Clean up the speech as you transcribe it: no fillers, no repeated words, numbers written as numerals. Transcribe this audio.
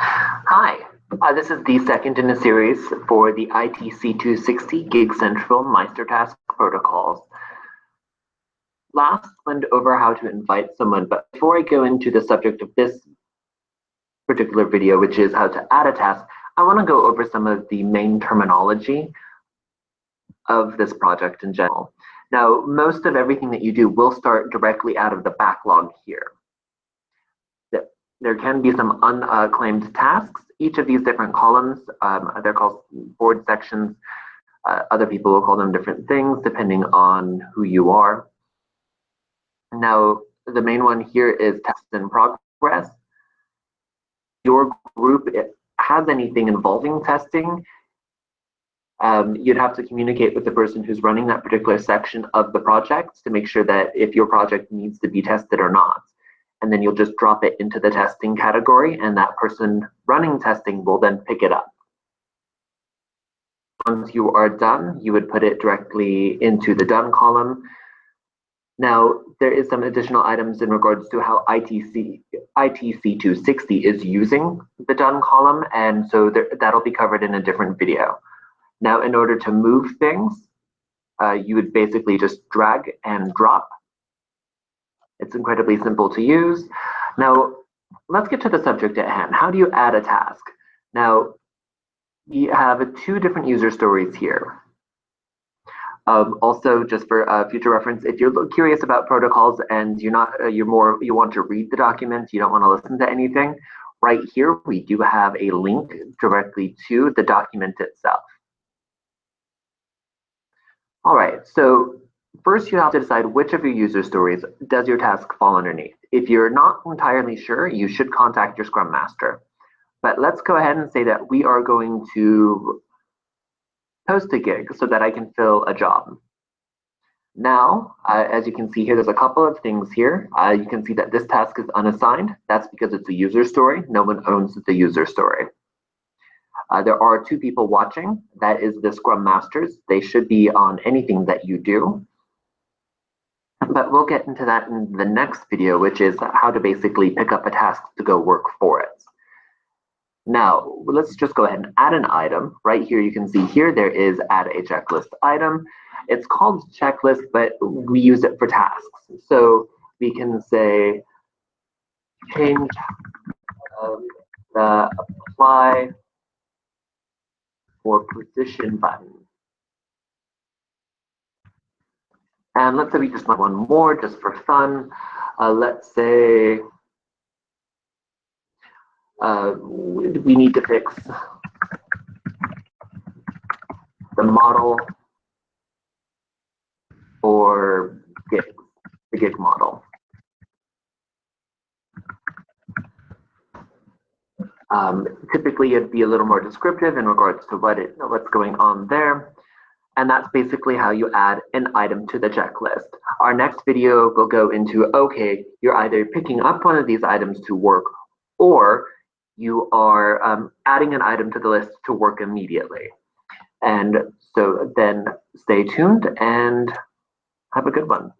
Hi, this is the second in a series for the ITC260 Gig Central Meister Task protocols. Last went over how to invite someone, but before I go into the subject of this particular video, which is how to add a task, I want to go over some of the main terminology of this project in general. Now, most of everything that you do will start directly out of the backlog here. There can be some unclaimed tasks. Each of these different columns, they're called board sections. Other people will call them different things depending on who you are. Now, the main one here is tasks in progress. Your group has anything involving testing, you'd have to communicate with the person who's running that particular section of the project to make sure that if your project needs to be tested or not. And then you'll just drop it into the testing category, and that person running testing will then pick it up. Once you are done, you would put it directly into the done column. Now, there is some additional items in regards to how ITC260 is using the done column, and so that'll be covered in a different video. Now, in order to move things, you would basically just drag and drop. It's incredibly simple to use. Now, let's get to the subject at hand. How do you add a task? Now, you have two different user stories here. Also, just for future reference, if you're curious about protocols and you want to read the document, you don't want to listen to anything, right here we do have a link directly to the document itself. All right, so first you have to decide which of your user stories does your task fall underneath. If you're not entirely sure, you should contact your Scrum Master. But let's go ahead and say that we are going to post a gig so that I can fill a job. Now, as you can see here, there's a couple of things here. You can see that this task is unassigned. That's because it's a user story. No one owns the user story. There are two people watching. That is the Scrum Masters. They should be on anything that you do. But we'll get into that in the next video, which is how to basically pick up a task to go work for it. Now, let's just go ahead and add an item. Right here, you can see here, there is add a checklist item. It's called checklist, but we use it for tasks. So we can say change the apply for position button. And let's say we just want one more just for fun. Let's say we need to fix the model for gigs, the gig model. Typically, it'd be a little more descriptive in regards to what's going on there. And that's basically how you add an item to the checklist. Our next video will go into, okay, you're either picking up one of these items to work, or you are adding an item to the list to work immediately. And so then stay tuned and have a good one.